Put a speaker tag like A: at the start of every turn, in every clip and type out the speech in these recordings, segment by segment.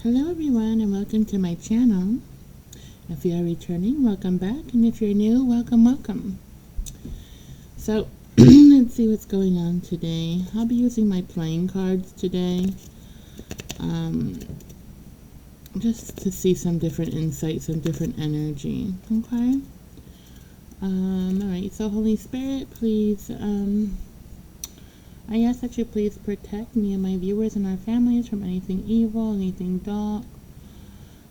A: Hello everyone and welcome to my channel. If you are returning, welcome back, and if you're new, welcome. So let's see what's going on today. I'll be using my playing cards today, just to see some different insights, some different energy. Okay. Alright, so Holy Spirit, please, I ask that you please protect me and my viewers and our families from anything evil, anything dark,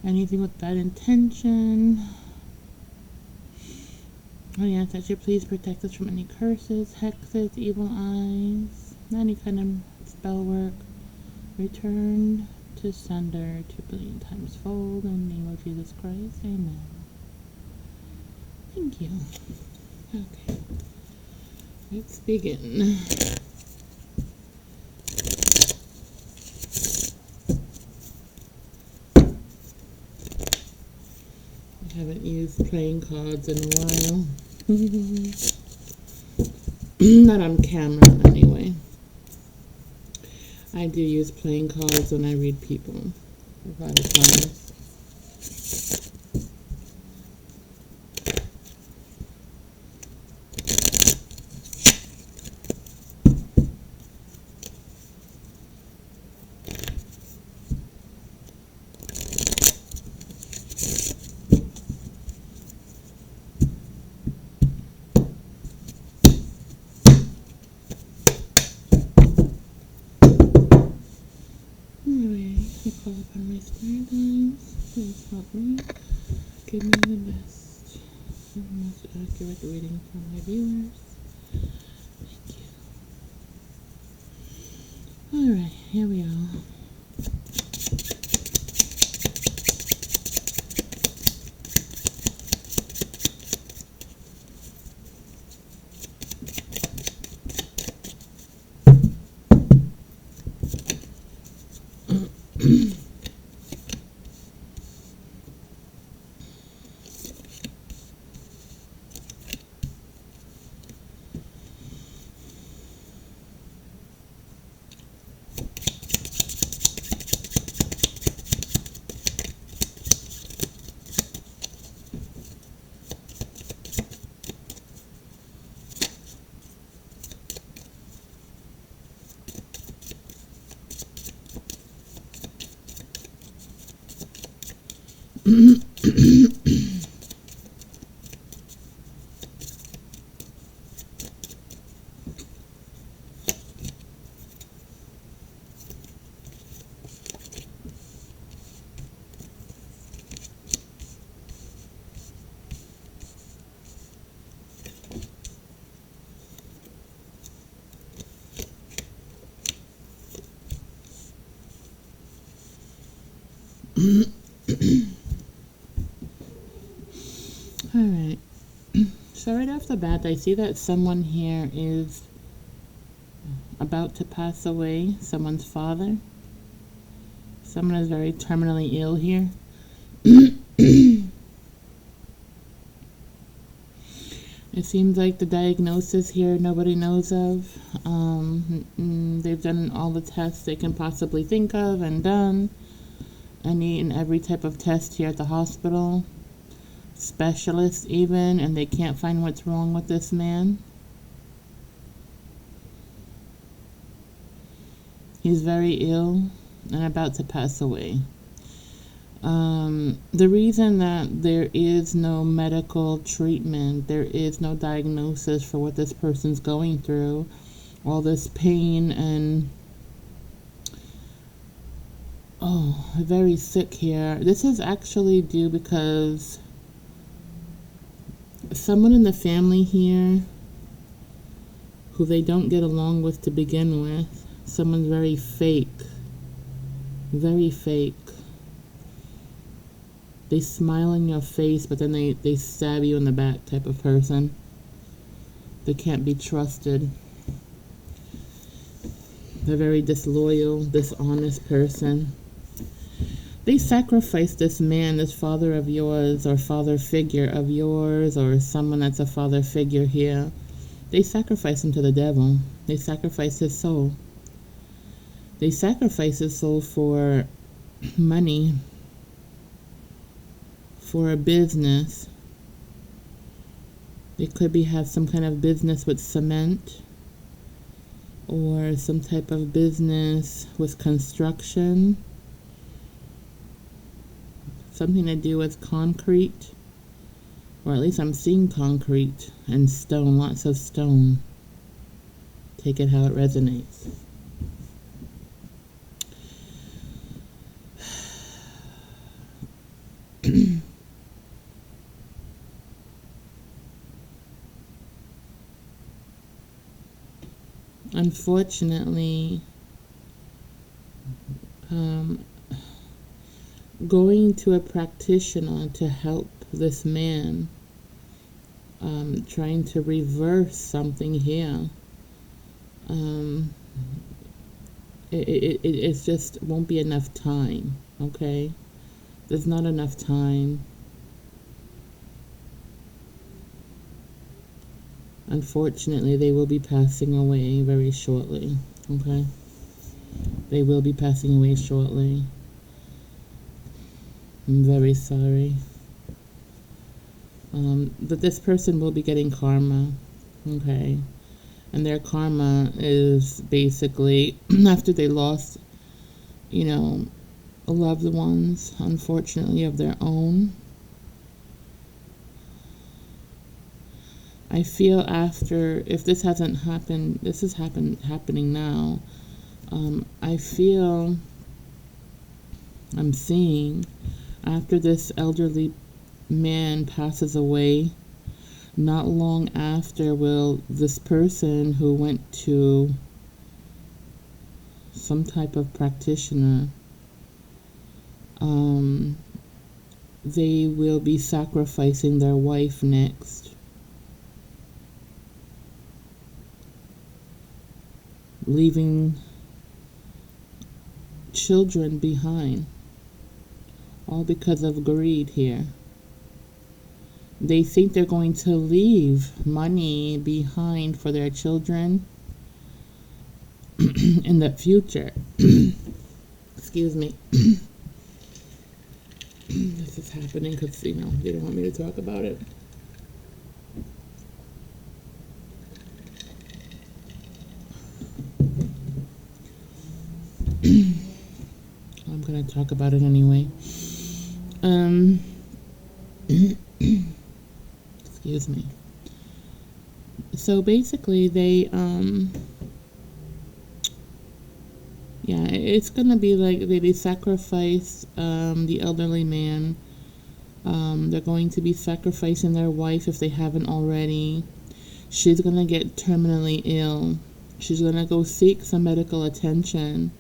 A: anything with bad intention. I ask that you please protect us from any curses, hexes, evil eyes, any kind of spell work. Returned to sender 2 billion times fold in the name of Jesus Christ. Amen. Thank you. Okay. Let's begin. I haven't used playing cards in a while. Not on camera, anyway. I do use playing cards when I read people a lot of times. Call upon my spirit guides, please help me, give me the best and most accurate reading for my viewers. Thank you. Alright, here we are. Alright, so right off the bat, I see that someone here is about to pass away, someone's father. Someone is very terminally ill here. It seems like the diagnosis here nobody knows of. They've done all the tests they can possibly think of and done. Any and every type of test here at the hospital. Specialists even, and they can't find what's wrong with this man. He's very ill and about to pass away. The reason that there is no medical treatment, there is no diagnosis for what this person's going through, all this pain and very sick here. This is actually due because someone in the family here who they don't get along with to begin with, someone's very fake. They smile in your face, but then they stab you in the back type of person. They can't be trusted. They're very disloyal, dishonest person. They sacrifice this man, this father of yours, or father figure of yours, or someone that's a father figure here. They sacrifice him to the devil. They sacrifice his soul. They sacrifice his soul for money for a business. They could have some kind of business with cement or some type of business with construction, something to do with concrete, or at least I'm seeing concrete and stone, lots of stone. Take it how it resonates. Unfortunately, going to a practitioner to help this man, trying to reverse something here, it just won't be enough time, okay? There's not enough time. Unfortunately, they will be passing away very shortly, okay? They will be passing away shortly. I'm very sorry. But this person will be getting karma, okay? And their karma is basically after they lost, loved ones, unfortunately, of their own. I feel after, if this hasn't happened, this is happening now. I feel, I'm seeing, after this elderly man passes away, not long after will this person who went to some type of practitioner, they will be sacrificing their wife next, leaving children behind, all because of greed here. They think they're going to leave money behind for their children in the future. Excuse me. This is happening because, they don't want me to talk about it. I'm going to talk about it anyway. Excuse me. So basically they, it's going to be like they sacrifice the elderly man. They're going to be sacrificing their wife if they haven't already. She's going to get terminally ill. She's going to go seek some medical attention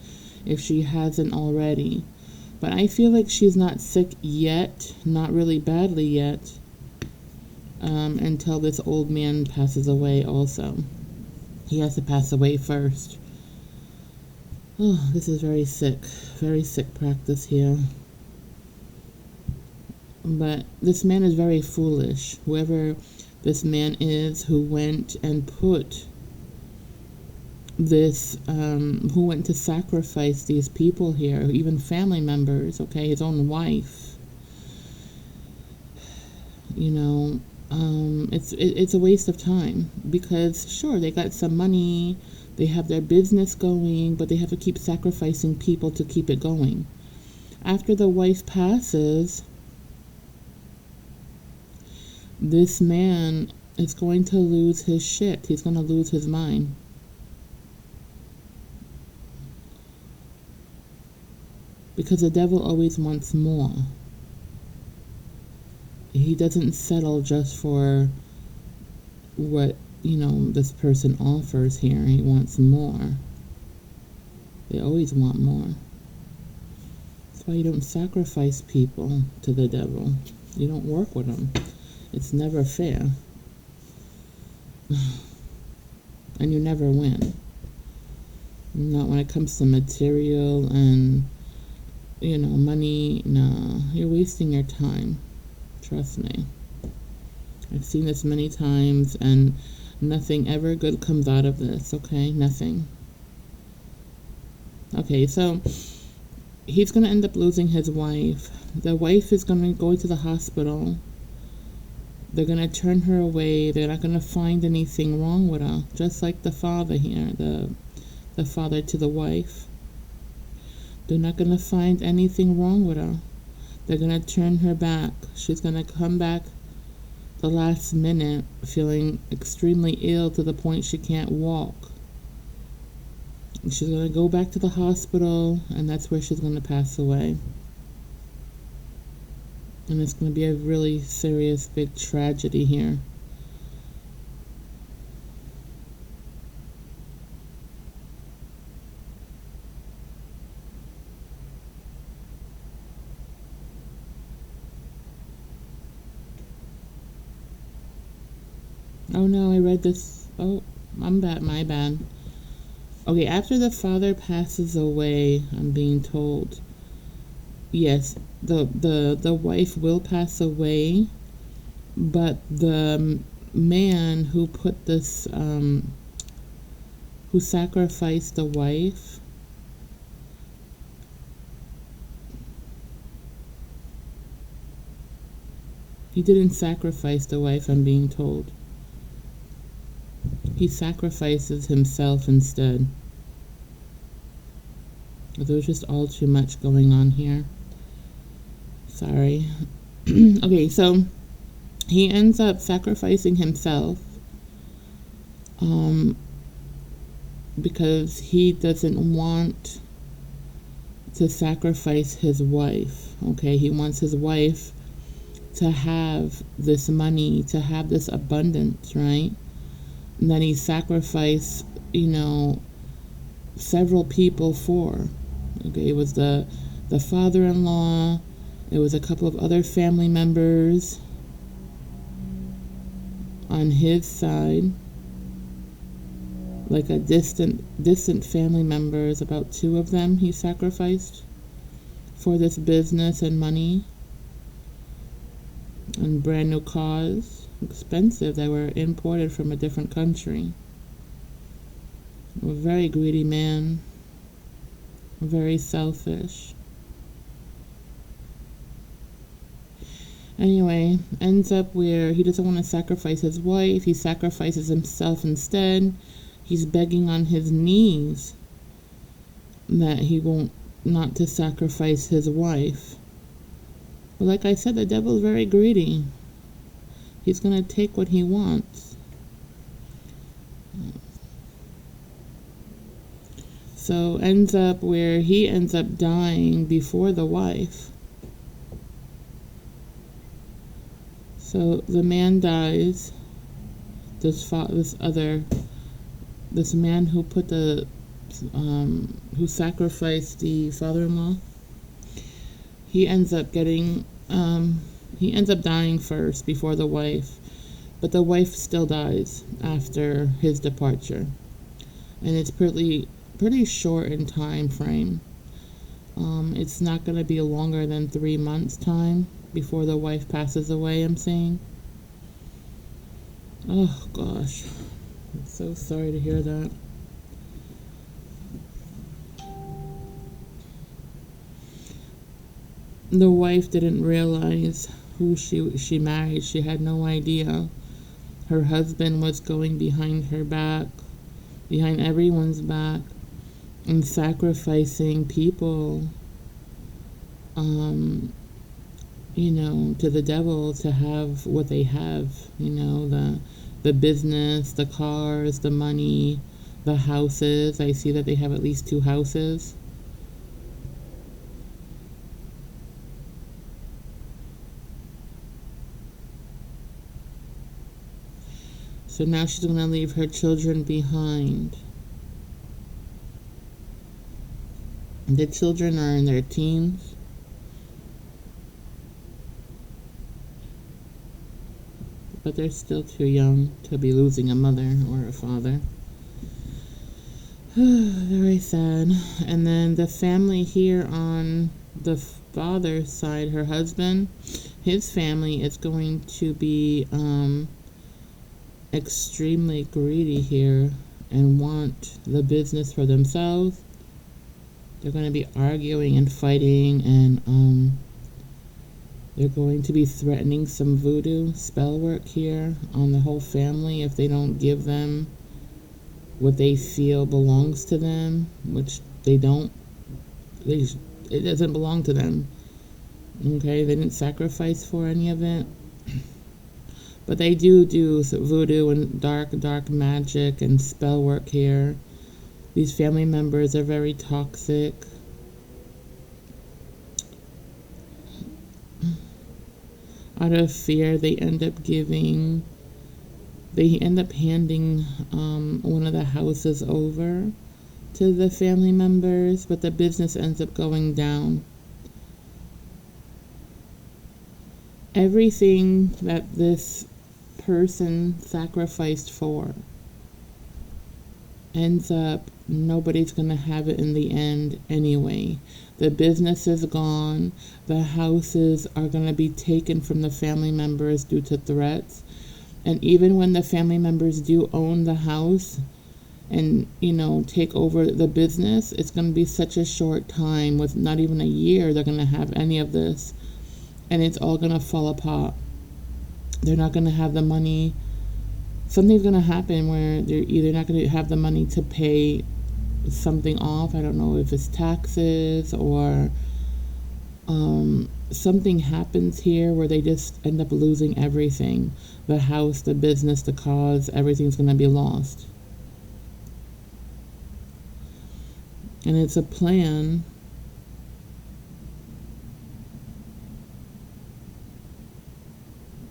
A: if she hasn't already. But I feel like she's not sick yet, not really badly yet, until this old man passes away also. He has to pass away first. Oh, this is very sick practice here. But this man is very foolish. Whoever this man is who went and put this, who went to sacrifice these people here, even family members, okay, his own wife. It's a waste of time, because sure, they got some money, they have their business going, but they have to keep sacrificing people to keep it going. After the wife passes, this man is going to lose his shit. He's going to lose his mind. Because the devil always wants more. He doesn't settle just for what, this person offers here. He wants more. They always want more. That's why you don't sacrifice people to the devil. You don't work with them. It's never fair. And you never win. Not when it comes to material and, money. No, you're wasting your time. Trust me. I've seen this many times, and nothing ever good comes out of this, okay? Nothing. Okay, so he's going to end up losing his wife. The wife is going to go to the hospital. They're going to turn her away. They're not going to find anything wrong with her, just like the father here, the father to the wife. They're not going to find anything wrong with her. They're going to turn her back. She's going to come back the last minute feeling extremely ill to the point she can't walk. She's going to go back to the hospital, and that's where she's going to pass away. And it's going to be a really serious, big tragedy here. Oh no, I read this. Oh, my bad. Okay, after the father passes away, I'm being told, yes, the wife will pass away, but the man who put this, who sacrificed the wife, he didn't sacrifice the wife, I'm being told. He sacrifices himself instead. There's just all too much going on here. Sorry. Okay, so he ends up sacrificing himself because he doesn't want to sacrifice his wife. Okay, he wants his wife to have this money, to have this abundance, right? And then he sacrificed, several people for. Okay, it was the father-in-law, it was a couple of other family members on his side, like a distant family members, about 2 of them he sacrificed for this business and money and brand new cars, expensive, that were imported from a different country. A very greedy man, very selfish. Anyway, ends up where he doesn't want to sacrifice his wife. He sacrifices himself instead. He's begging on his knees that he won't, not to sacrifice his wife. But like I said, the devil's very greedy. He's going to take what he wants. So ends up where he ends up dying before the wife. So the man dies. This man who put who sacrificed the father-in-law. He ends up dying first before the wife, but the wife still dies after his departure, and it's pretty short in time frame. It's not going to be longer than 3 months time before the wife passes away, I'm saying. Oh gosh, I'm so sorry to hear that. The wife didn't realize who she married. She had no idea. Her husband was going behind her back, behind everyone's back, and sacrificing people, to the devil to have what they have, the business, the cars, the money, the houses. I see that they have at least 2 houses. So now she's going to leave her children behind. The children are in their teens. But they're still too young to be losing a mother or a father. Very sad. And then the family here on the father's side, her husband, his family is going to be extremely greedy here and want the business for themselves. They're going to be arguing and fighting, and they're going to be threatening some voodoo spell work here on the whole family if they don't give them what they feel belongs to them, which they don't. It doesn't belong to them. Okay, they didn't sacrifice for any of it. But they do voodoo and dark magic and spell work here. These family members are very toxic. Out of fear, they end up handing one of the houses over to the family members, but the business ends up going down. Everything that this person sacrificed for ends up, nobody's going to have it in the end anyway. The business is gone. The houses are going to be taken from the family members due to threats. And even when the family members do own the house and, take over the business, it's going to be such a short time. With not even a year, they're going to have any of this. And it's all going to fall apart. They're not going to have the money. Something's going to happen where they're either not going to have the money to pay something off. I don't know if it's taxes or something happens here where they just end up losing everything. The house, the business, the cause, everything's going to be lost. And it's a plan.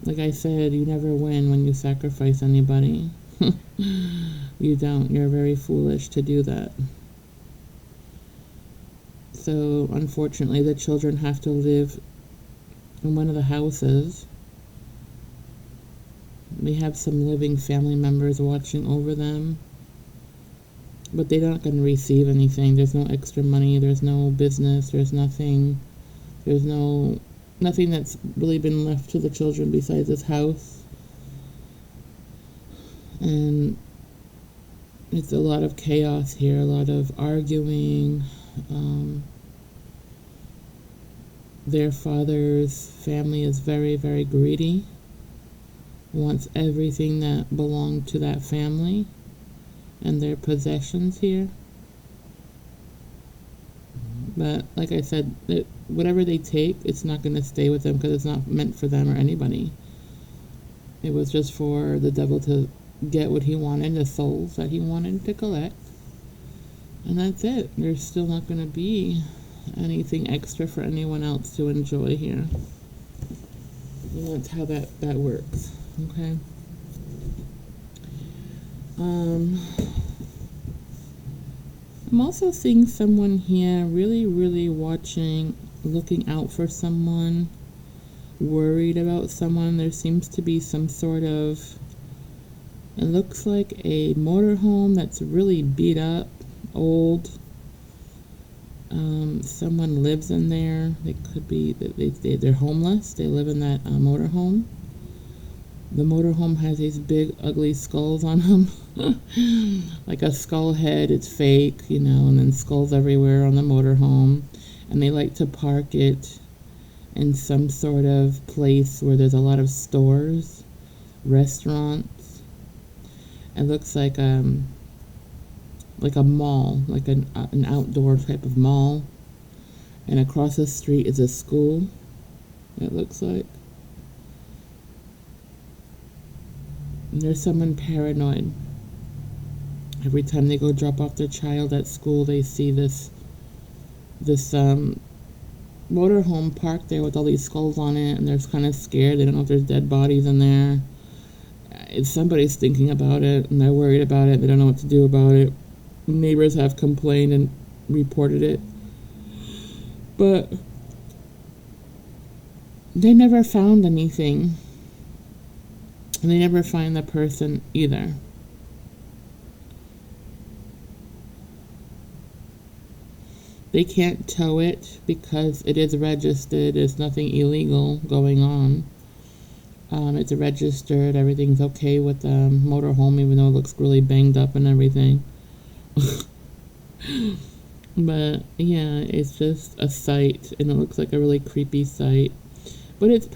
A: Like I said, you never win when you sacrifice anybody. You don't. You're very foolish to do that. So, unfortunately, the children have to live in one of the houses. They have some living family members watching over them. But they're not going to receive anything. There's no extra money. There's no business. There's nothing. There's nothing that's really been left to the children besides this house. And it's a lot of chaos here, a lot of arguing. Their father's family is very, very greedy, wants everything that belonged to that family and their possessions here. But like I said, whatever they take, it's not going to stay with them because it's not meant for them or anybody. It was just for the devil to get what he wanted, the souls that he wanted to collect. And that's it. There's still not going to be anything extra for anyone else to enjoy here. And that's how that works. Okay. I'm also seeing someone here really, really watching, looking out for someone, worried about someone. There seems to be some sort of, it looks like a motorhome that's really beat up, old. Someone lives in there. They could be, they're homeless. They live in that motorhome. The motorhome has these big, ugly skulls on them. Like a skull head, it's fake, and then skulls everywhere on the motorhome. And they like to park it in some sort of place where there's a lot of stores, restaurants. It looks like a mall, like an outdoor type of mall. And across the street is a school, it looks like. And there's someone paranoid. Every time they go drop off their child at school, they see this motorhome parked there with all these skulls on it, and they're kind of scared. They don't know if there's dead bodies in there. If somebody's thinking about it, and they're worried about it, they don't know what to do about it. Neighbors have complained and reported it. But they never found anything. And they never find the person either. They can't tow it because it is registered. There's nothing illegal going on. It's registered. Everything's okay with the motorhome, even though it looks really banged up and everything. But yeah, it's just a site, and it looks like a really creepy site. But it's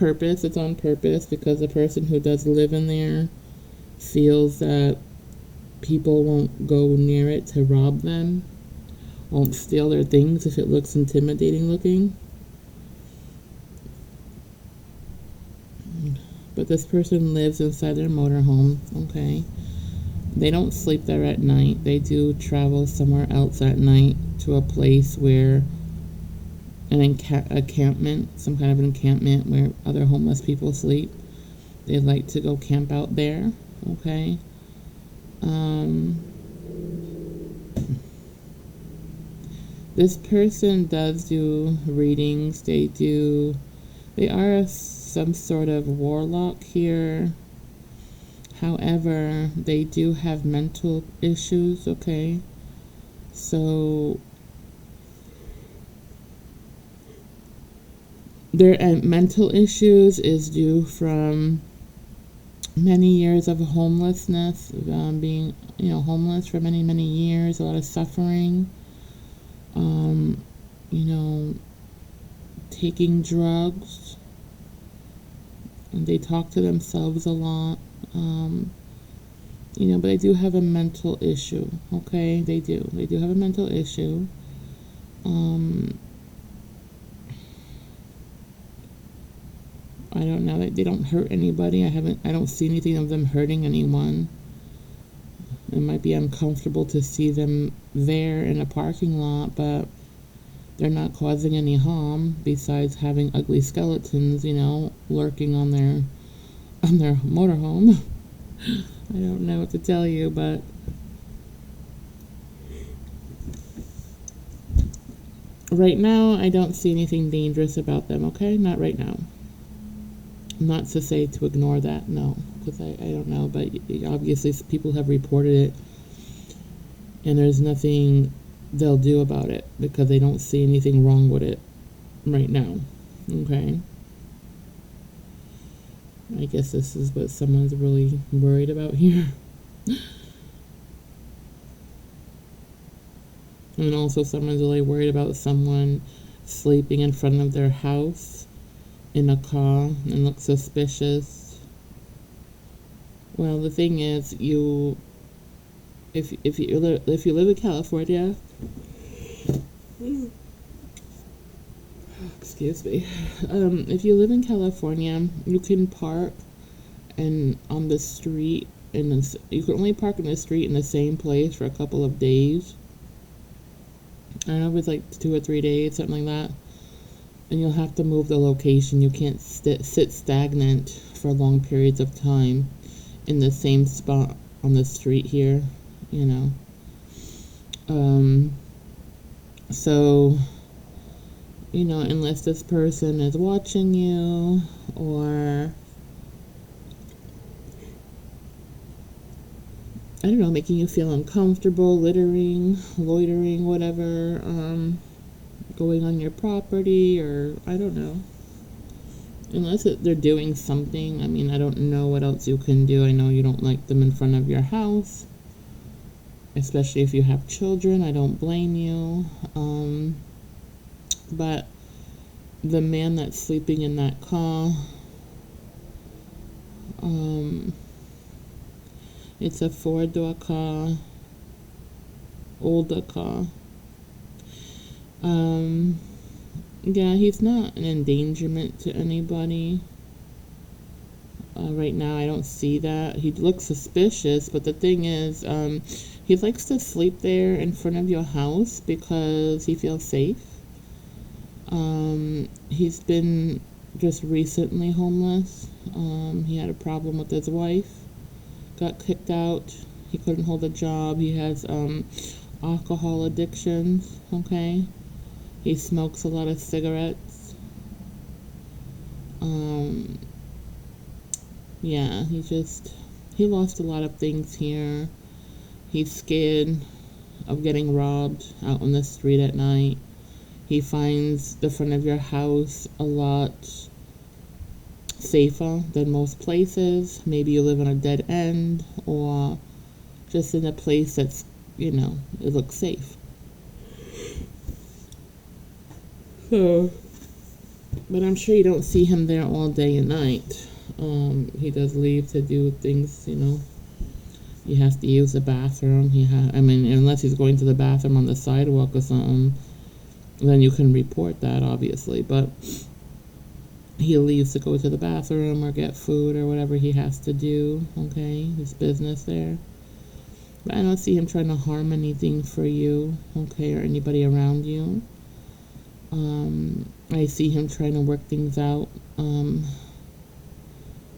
A: on purpose, because the person who does live in there feels that people won't go near it to rob them, won't steal their things if it looks intimidating looking. But this person lives inside their motorhome, okay? They don't sleep there at night. They do travel somewhere else at night to a place where an encampment, some kind of an encampment where other homeless people sleep. They like to go camp out there, okay? This person does do readings. They are some sort of warlock here. However, they do have mental issues, okay? So their mental issues is due from many years of homelessness, being, homeless for many, many years, a lot of suffering, you know, taking drugs, and they talk to themselves a lot, but they do have a mental issue, okay? They do have a mental issue. I don't know, they don't hurt anybody. I don't see anything of them hurting anyone. It might be uncomfortable to see them there in a parking lot, but they're not causing any harm besides having ugly skeletons, lurking on their motorhome. I don't know what to tell you, but right now I don't see anything dangerous about them, okay? Not right now. Not to say to ignore that, no, because I don't know, but obviously people have reported it, and there's nothing they'll do about it because they don't see anything wrong with it right now, okay? I guess this is what someone's really worried about here. And also someone's really worried about someone sleeping in front of their house in a car and looks suspicious. Well, the thing is, if you live in California, excuse me, if you live in California, you can park and on the street, and you can only park in the street in the same place for a couple of days. I don't know if it's like 2 or 3 days, something like that. And you'll have to move the location. You can't sit stagnant for long periods of time in the same spot on the street here, So, unless this person is watching you, or I don't know, making you feel uncomfortable, loitering, whatever, going on your property, or I don't know. Unless they're doing something. I mean, I don't know what else you can do. I know you don't like them in front of your house, especially if you have children. I don't blame you. But the man that's sleeping in that car, it's a 4-door car, older car. Yeah, he's not an endangerment to anybody. Right now, I don't see that. He looks suspicious, but the thing is, he likes to sleep there in front of your house because he feels safe. He's been just recently homeless. He had a problem with his wife, got kicked out. He couldn't hold a job. He has alcohol addictions, okay? He smokes a lot of cigarettes. Yeah, he lost a lot of things here. He's scared of getting robbed out on the street at night. He finds the front of your house a lot safer than most places. Maybe you live on a dead end, or just in a place that's, it looks safe. So, but I'm sure you don't see him there all day and night. He does leave to do things, He has to use the bathroom. I mean, unless he's going to the bathroom on the sidewalk or something, then you can report that, obviously. But he leaves to go to the bathroom or get food or whatever he has to do, okay? His business there. But I don't see him trying to harm anything for you, okay, or anybody around you. I see him trying to work things out.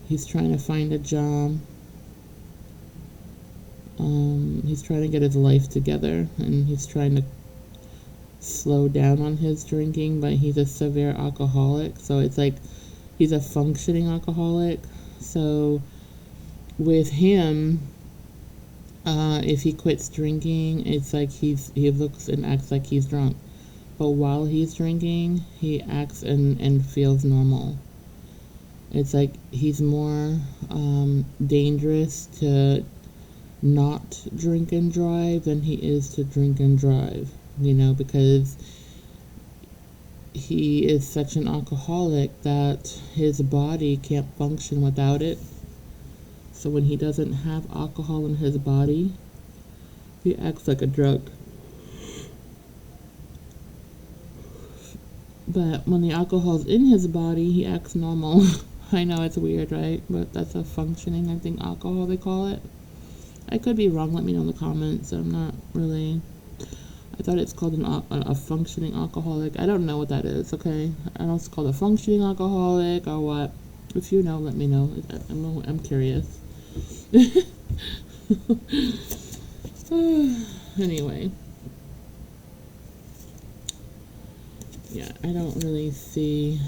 A: He's trying to find a job. He's trying to get his life together, and he's trying to slow down on his drinking, but he's a severe alcoholic, so it's like he's a functioning alcoholic. So with him, if he quits drinking, it's like he looks and acts like he's drunk, but while he's drinking, he acts and feels normal. It's like he's more dangerous to not drink and drive than he is to drink and drive, because he is such an alcoholic that his body can't function without it. So when he doesn't have alcohol in his body, he acts like a drug. But when the alcohol's in his body, he acts normal. I know it's weird, right? But that's a functioning, I think, alcohol they call it. I could be wrong. Let me know in the comments. I'm not really. I thought it's called a functioning alcoholic. I don't know what that is, okay? I don't know if it's called a functioning alcoholic or what. If you know, let me know. I'm curious. Anyway. Yeah, I don't really see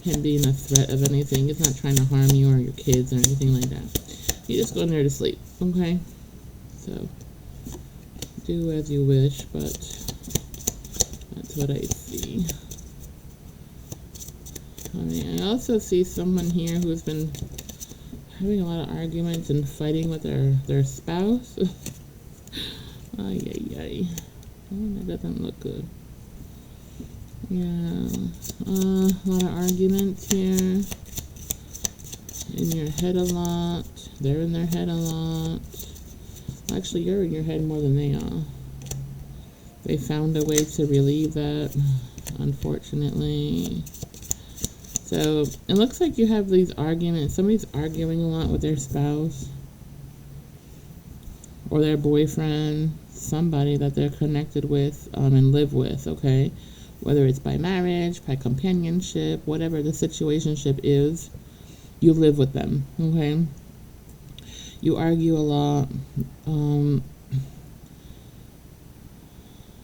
A: him being a threat of anything. He's not trying to harm you or your kids or anything like that. You just go in there to sleep, okay? So, do as you wish, but that's what I see. I also see someone here who's been having a lot of arguments and fighting with their spouse. Ay, ay, ay. Oh, that doesn't look good. Yeah, a lot of arguments here. In your head a lot. They're in their head a lot. Actually, you're in your head more than they are. They found a way to relieve that, unfortunately. So, it looks like you have these arguments. Somebody's arguing a lot with their spouse or their boyfriend, somebody that they're connected with and live with, okay? Whether it's by marriage, by companionship, whatever the situationship is, you live with them, okay? You argue a lot.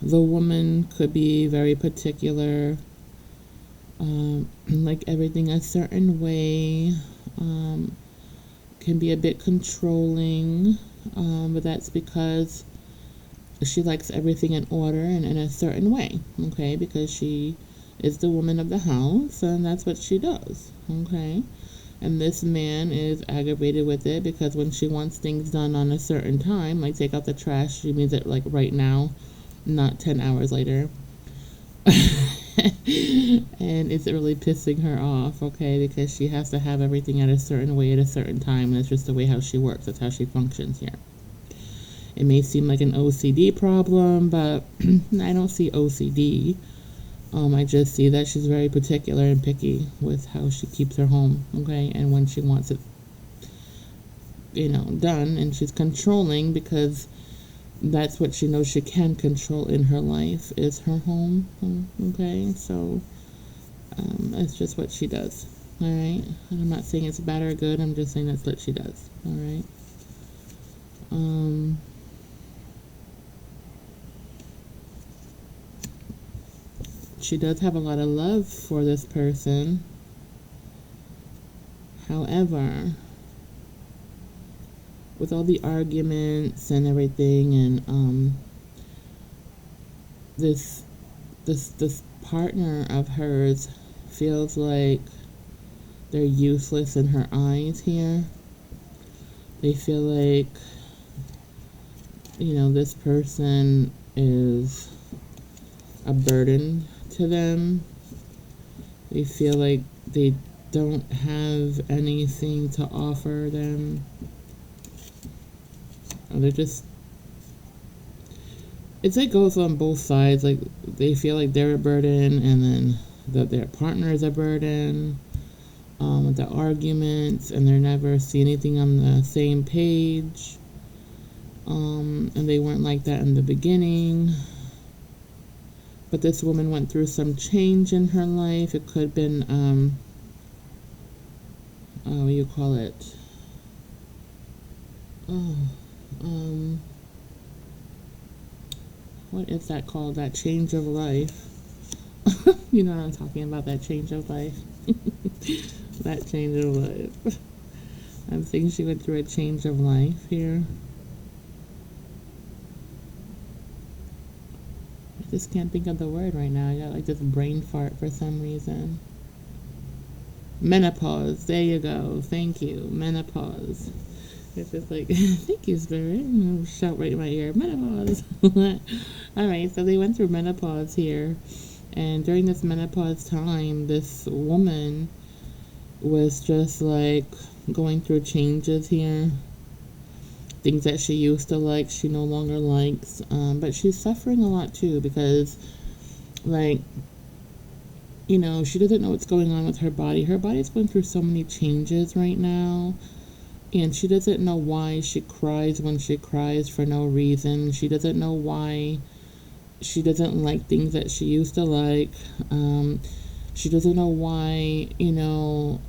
A: The woman could be very particular, like everything a certain way, can be a bit controlling, but that's because she likes everything in order and in a certain way, okay? Because she is the woman of the house, and that's what she does, okay? And this man is aggravated with it because when she wants things done on a certain time, like take out the trash, she means it like right now, not 10 hours later. And it's really pissing her off, okay? Because she has to have everything at a certain way at a certain time, and it's just the way how she works. That's how she functions here. It may seem like an OCD problem, but I don't see OCD. I just see that she's very particular and picky with how she keeps her home, okay? And when she wants it, done, and she's controlling because that's what she knows she can control in her life is her home, okay? So, it's just what she does, all right? And I'm not saying it's bad or good, I'm just saying that's what she does, all right? She does have a lot of love for this person. However, with all the arguments and everything, and this partner of hers feels like they're useless in her eyes here. They feel like, this person is a burden to them. They feel like they don't have anything to offer them. Or they're just, it's like goes on both sides. Like they feel like they're a burden, and then that their partner is a burden. With the arguments, and they're never see anything on the same page. And they weren't like that in the beginning. But this woman went through some change in her life. It could have been, what do you call it? What is that called? That change of life. You know what I'm talking about, that change of life. That change of life. I'm thinking she went through a change of life here. I just can't think of the word right now. I got like this brain fart for some reason. Menopause. There you go. Thank you. Menopause. It's just like, thank you, Spirit. Shout right in my ear. Menopause. Alright, so they went through menopause here. And during this menopause time, this woman was just like going through changes here. Things that she used to like, she no longer likes. But she's suffering a lot too, because like, you know, she doesn't know what's going on with her body. Her body's going through so many changes right now. And she doesn't know why she cries when she cries for no reason. She doesn't know why she doesn't like things that she used to like. She doesn't know why, you know,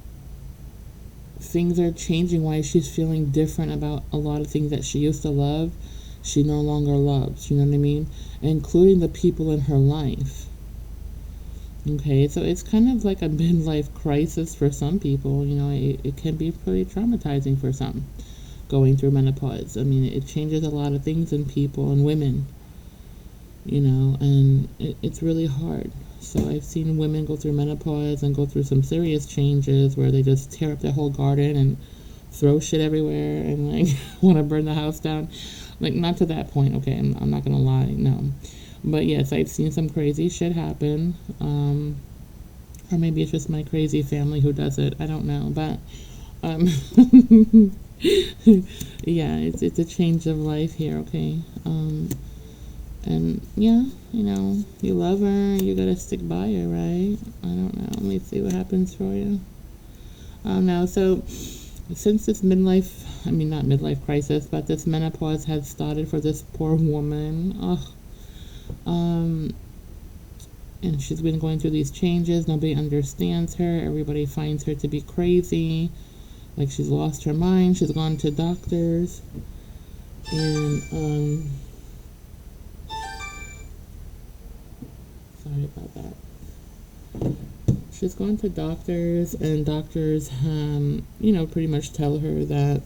A: things are changing, why she's feeling different about a lot of things that she used to love. She no longer loves, you know what I mean? Including the people in her life. Okay, so it's kind of like a midlife crisis for some people. You know, it can be pretty traumatizing for some going through menopause. I mean, it changes a lot of things in people and women, you know, and it's really hard. So I've seen women go through menopause and go through some serious changes where they just tear up their whole garden and throw shit everywhere and like want to burn the house down. Like, not to that point, okay, I'm not gonna lie, no. But yes, I've seen some crazy shit happen. Or maybe it's just my crazy family who does it. I don't know. But yeah, it's a change of life here, okay? And yeah, you know, you love her, you gotta stick by her, right? I don't know. Let me see what happens for you. Now, so since this not midlife crisis, but this menopause has started for this poor woman. And she's been going through these changes. Nobody understands her. Everybody finds her to be crazy. Like she's lost her mind. She's gone to doctors. And, sorry about that. She's gone to doctors, and doctors, you know, pretty much tell her that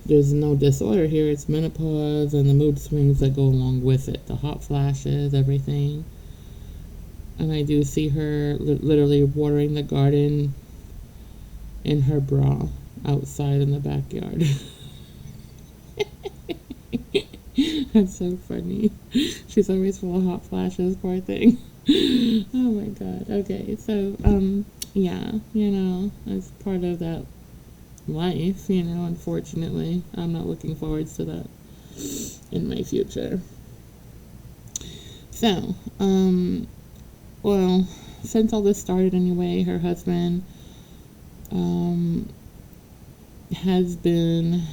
A: there's no disorder here. It's menopause and the mood swings that go along with it. The hot flashes, everything. And I do see her literally watering the garden in her bra outside in the backyard. That's so funny. She's always full of hot flashes, poor thing. Oh my god. Okay, so, yeah, you know, it's part of that life, you know, unfortunately. I'm not looking forward to that in my future. So, well, since all this started anyway, her husband has been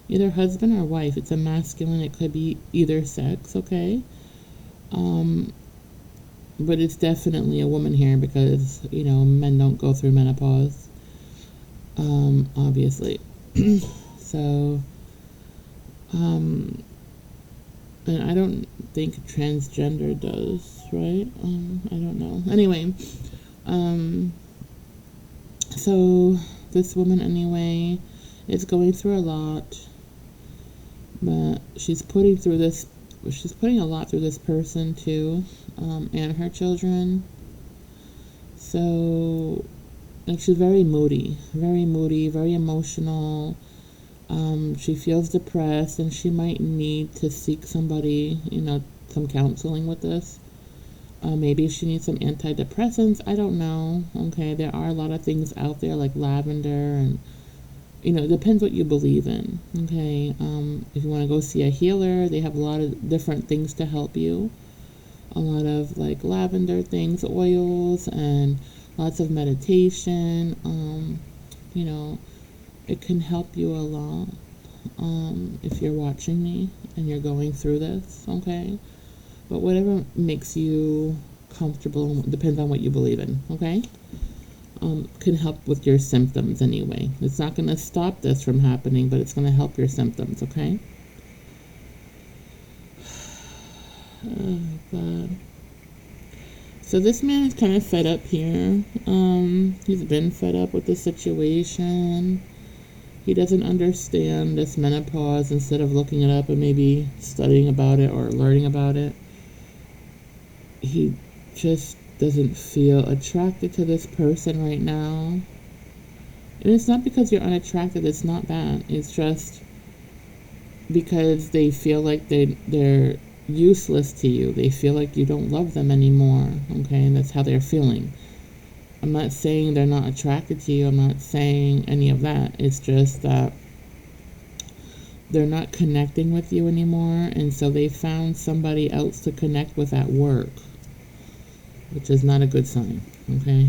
A: either husband or wife. It's a masculine. It could be either sex, okay? But it's definitely a woman here because, you know, men don't go through menopause, obviously. So, and I don't think transgender does, right? I don't know. Anyway, so this woman anyway is going through a lot, but she's putting a lot through this person too, and her children. So, like, she's very moody, very emotional. She feels depressed, and she might need to seek somebody, you know, some counseling with this. Maybe she needs some antidepressants. I don't know. Okay, there are a lot of things out there like lavender, and it depends what you believe in. Okay, if you want to go see a healer, they have a lot of different things to help you. A lot of like lavender things, oils, and lots of meditation. It can help you a lot. If you're watching me and you're going through this, okay? But whatever makes you comfortable, depends on what you believe in, okay? Can help with your symptoms anyway. It's not going to stop this from happening, but it's going to help your symptoms, okay? Oh, God. So this man is kind of fed up here. He's been fed up with the situation. He doesn't understand this menopause. Instead of looking it up and maybe studying about it or learning about it, he just doesn't feel attracted to this person right now. And it's not because you're unattracted. It's not that. It's just because they feel like they're useless to you. They feel like you don't love them anymore. Okay, and that's how they're feeling. I'm not saying they're not attracted to you. I'm not saying any of that. It's just that they're not connecting with you anymore, and so they found somebody else to connect with at work, which is not a good sign, okay?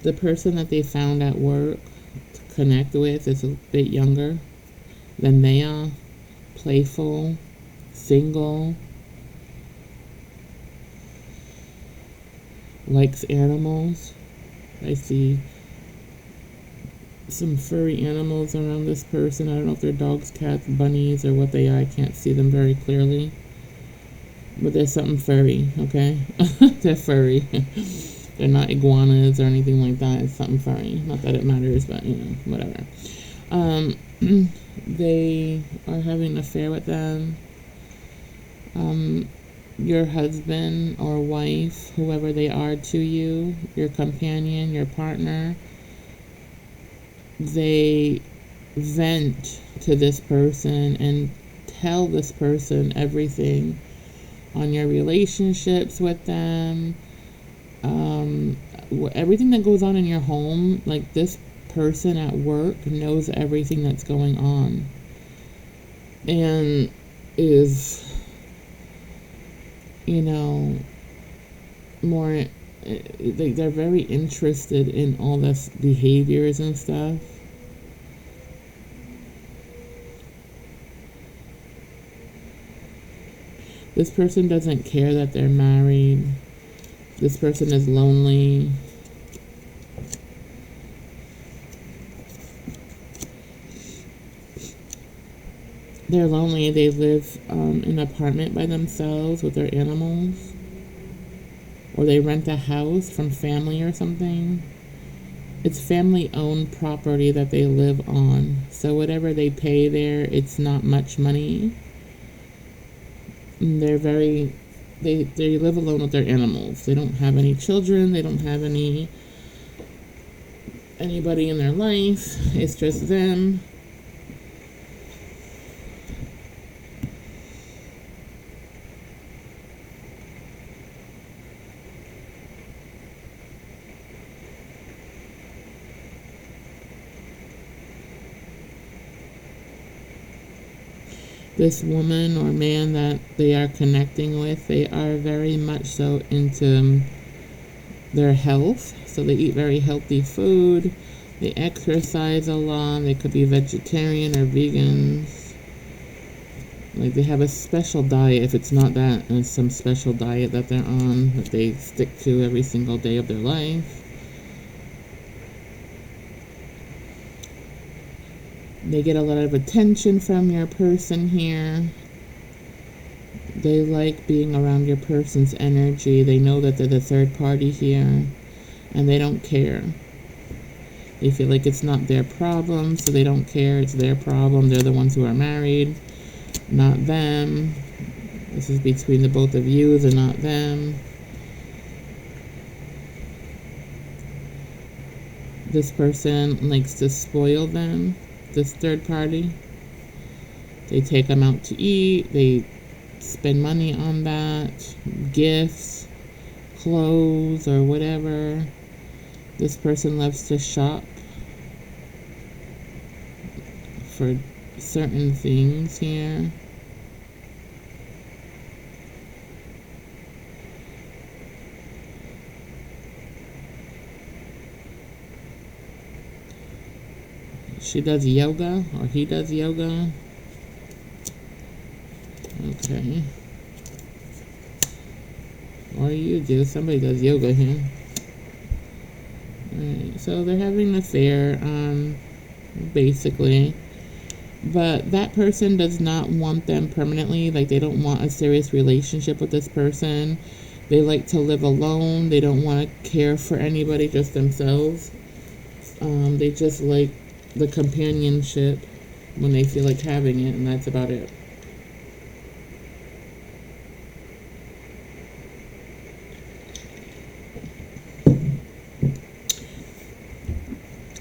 A: The person that they found at work to connect with is a bit younger than they are, playful, single, likes animals. I see some furry animals around this person. I don't know if they're dogs, cats, bunnies, or what they are. I can't see them very clearly. But there's something furry, okay? They're furry. They're not iguanas or anything like that. It's something furry. Not that it matters, but, whatever. They are having an affair with them. Your husband or wife, whoever they are to you, your companion, your partner, they vent to this person and tell this person everything on your relationships with them, everything that goes on in your home. Like, this person at work knows everything that's going on and is, more, they're very interested in all this behaviors and stuff. This person doesn't care that they're married. This person is lonely. They're lonely. They live in an apartment by themselves with their animals. Or they rent a house from family or something. It's family-owned property that they live on. So whatever they pay there, it's not much money. And they live alone with their animals. They don't have any children. They don't have anybody in their life. It's just them. This woman or man that they are connecting with, they are very much so into their health. So they eat very healthy food. They exercise a lot. They could be vegetarian or vegans. Like, they have a special diet. If it's not that, it's some special diet that they're on that they stick to every single day of their life. They get a lot of attention from your person here. They like being around your person's energy. They know that they're the third party here, and they don't care. They feel like it's not their problem, so they don't care. It's their problem. They're the ones who are married, not them. This is between the both of you, and not them. This person likes to spoil them, this third party. They take them out to eat, they spend money on that, gifts, clothes, or whatever. This person loves to shop for certain things here. She does yoga, or he does yoga. Okay. Or you do. Somebody does yoga here. Alright, so they're having an affair, basically. But that person does not want them permanently. Like, they don't want a serious relationship with this person. They like to live alone. They don't want to care for anybody, just themselves. They just like the companionship when they feel like having it, and that's about it.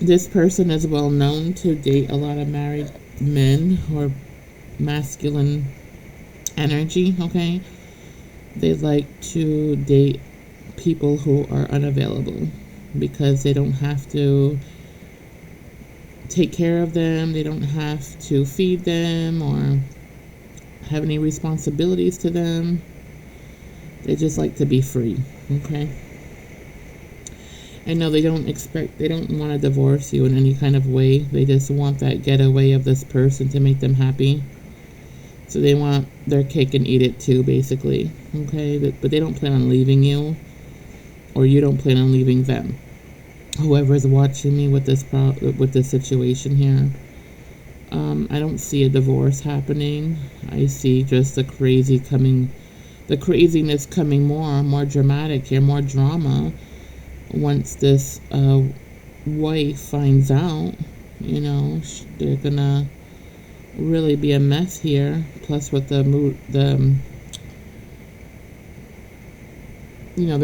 A: This person is well known to date a lot of married men or masculine energy, okay? They like to date people who are unavailable because they don't have to take care of them, they don't have to feed them or have any responsibilities to them. They just like to be free, okay? I know they don't want to divorce you in any kind of way. They just want that getaway of this person to make them happy. So they want their cake and eat it too, basically, okay? But they don't plan on leaving you, or you don't plan on leaving them. Whoever is watching me with this situation here, I don't see a divorce happening. I see just the craziness coming more dramatic here, more drama. Once this wife finds out, they're gonna really be a mess here. Plus, with they're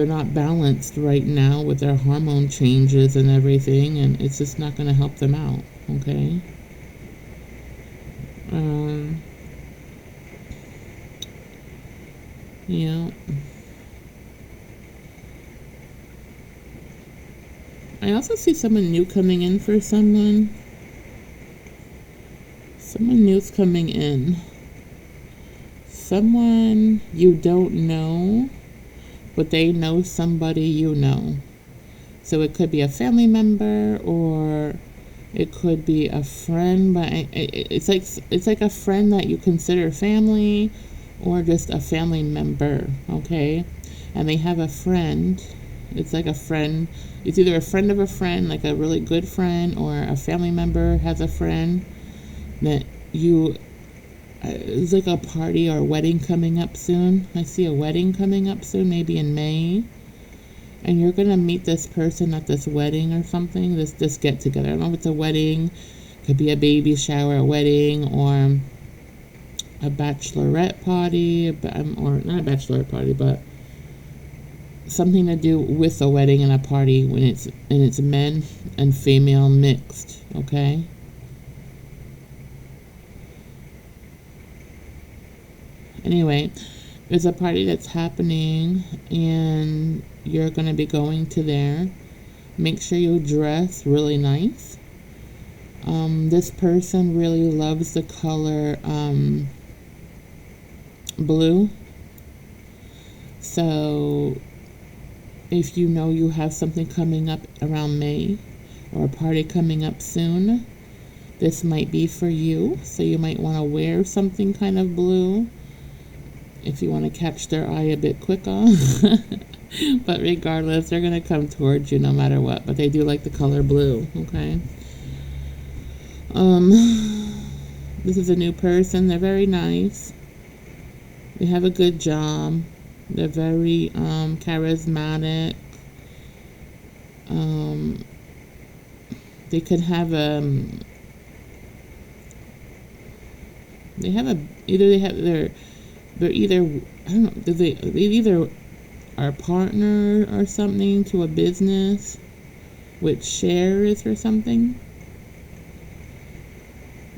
A: not balanced right now with their hormone changes and everything, and it's just not gonna help them out. Okay. Yeah. I also see someone new coming in for someone. Someone new's coming in. Someone you don't know, but they know somebody you know. So it could be a family member, or it could be a friend, but it's like a friend that you consider family, or just a family member, okay? And they have a friend. It's like a friend. It's either a friend of a friend, like a really good friend, or a family member has a friend that it's like a party or a wedding coming up soon. I see a wedding coming up soon, maybe in May. And you're going to meet this person at this wedding or something, this get together. I don't know if it's a wedding. It could be a baby shower, a wedding, or a bachelorette party, or not a bachelorette party, but something to do with a wedding and a party when it's men and female mixed, okay? Anyway, there's a party that's happening and you're going to be going to there. Make sure you dress really nice. This person really loves the color blue. So if you know you have something coming up around May, or a party coming up soon, this might be for you. So you might want to wear something kind of blue if you want to catch their eye a bit quicker. But regardless, they're going to come towards you no matter what. But they do like the color blue, okay? This is a new person. They're very nice. They have a good job. They're very charismatic. They could have they're either, I don't know, they either are a partner or something to a business, with shares or something.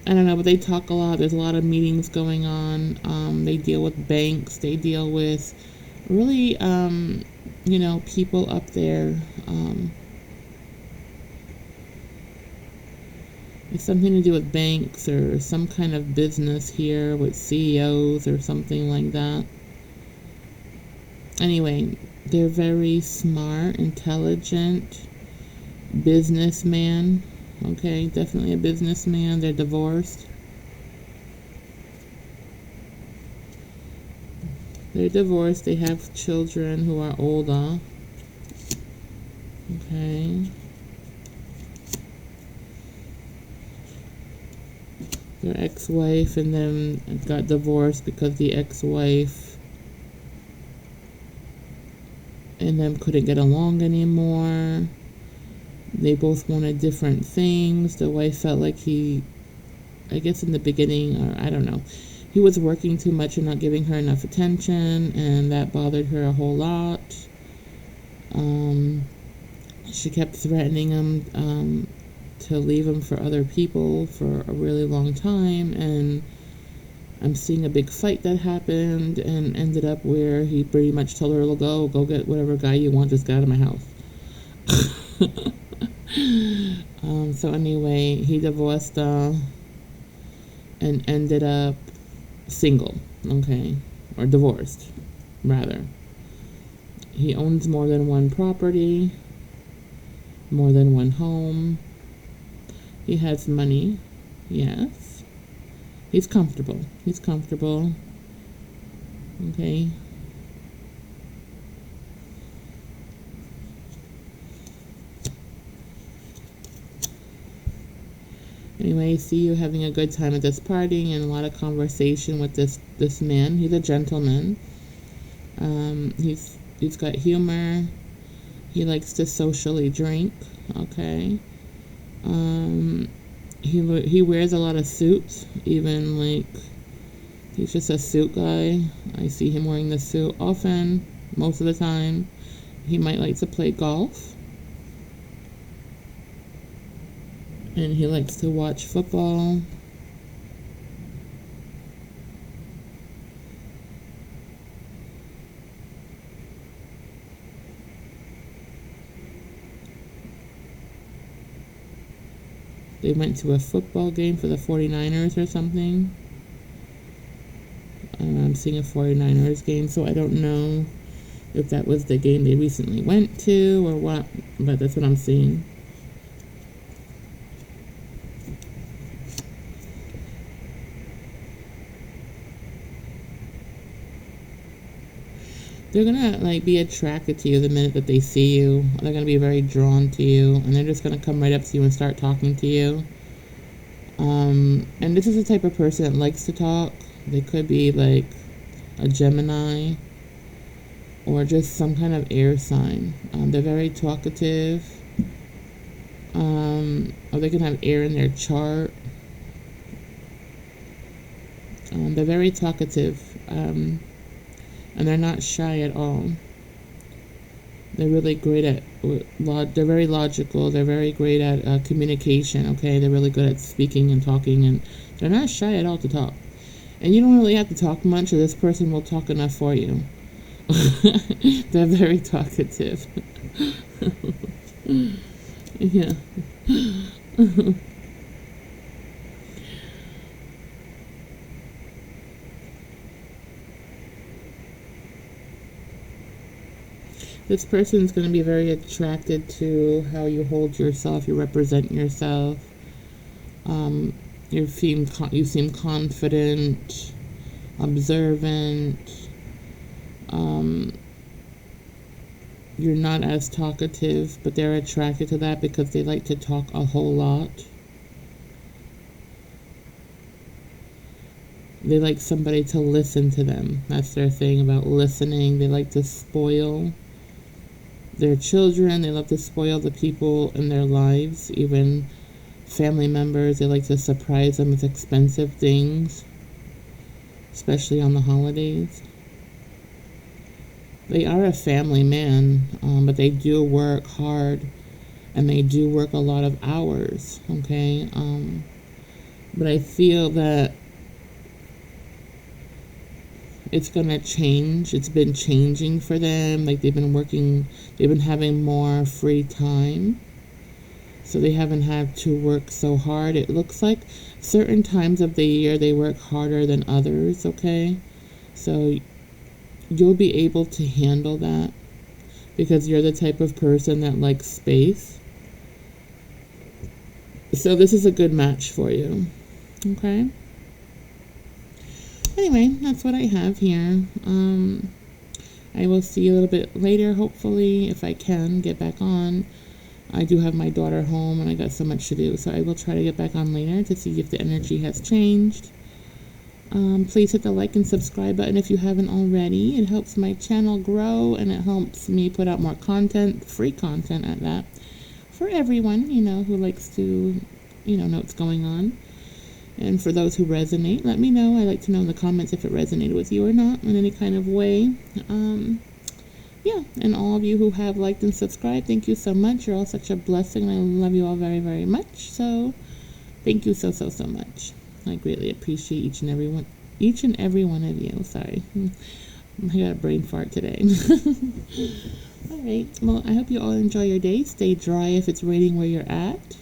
A: I don't know, but they talk a lot. There's a lot of meetings going on. They deal with banks. They deal with really, people up there. It's something to do with banks or some kind of business here with CEOs or something like that. Anyway, they're very smart, intelligent, businessman. Okay, definitely a businessman. They're divorced. They have children who are older. Okay. Their ex-wife and then got divorced because the ex-wife and them couldn't get along anymore. They both wanted different things. The wife felt like I guess in the beginning, or I don't know, he was working too much and not giving her enough attention, and that bothered her a whole lot. She kept threatening him to leave him for other people for a really long time, and I'm seeing a big fight that happened and ended up where he pretty much told her to go get whatever guy you want, just get out of my house. So anyway, he divorced and ended up single, okay, or divorced, rather. He owns more than one property, more than one home. He has money, yes. He's comfortable. Okay. Anyway, I see you having a good time at this party and a lot of conversation with this man. He's a gentleman. He's got humor. He likes to socially drink. Okay. He wears a lot of suits. Even like he's just a suit guy. I see him wearing the suit often, most of the time. He might like to play golf. And he likes to watch football. They went to a football game for the 49ers or something. I'm seeing a 49ers game, so I don't know if that was the game they recently went to or what, but that's what I'm seeing. They're gonna like be attracted to you the minute that they see you. They're gonna be very drawn to you, and they're just gonna come right up to you and start talking to you. And this is the type of person that likes to talk. They could be like a Gemini or just some kind of air sign. They're very talkative. Or they can have air in their chart. They're very talkative. And they're not shy at all. They're really great at, they're very logical. They're very great at communication, okay? They're really good at speaking and talking, and they're not shy at all to talk. And you don't really have to talk much, or this person will talk enough for you. They're very talkative. Yeah. This person's going to be very attracted to how you hold yourself, you represent yourself. You seem confident, observant. You're not as talkative, but they're attracted to that because they like to talk a whole lot. They like somebody to listen to them. That's their thing about listening. They like to spoil their children. They love to spoil the people in their lives, even family members. They like to surprise them with expensive things, especially on the holidays. They are a family man, but they do work hard and they do work a lot of hours, okay? But I feel that it's gonna change. It's been changing for them. Like they've been having more free time. So they haven't had to work so hard. It looks like certain times of the year they work harder than others, okay? So you'll be able to handle that because you're the type of person that likes space. So this is a good match for you, okay? Anyway, that's what I have here. I will see you a little bit later, hopefully, if I can get back on. I do have my daughter home and I got so much to do, so I will try to get back on later to see if the energy has changed. Please hit the like and subscribe button if you haven't already. It helps my channel grow and it helps me put out more content, free content at that, for everyone, who likes to, know what's going on. And for those who resonate, let me know. I like to know in the comments if it resonated with you or not in any kind of way. Yeah, and all of you who have liked and subscribed, thank you so much. You're all such a blessing, and I love you all very, very much. So thank you so, so, so much. I greatly appreciate each and every one of you. Sorry, I got a brain fart today. All right, well, I hope you all enjoy your day. Stay dry if it's raining where you're at.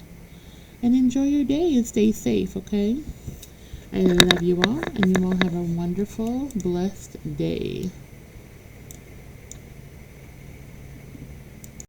A: And enjoy your day and stay safe, okay? I love you all, and you all have a wonderful, blessed day.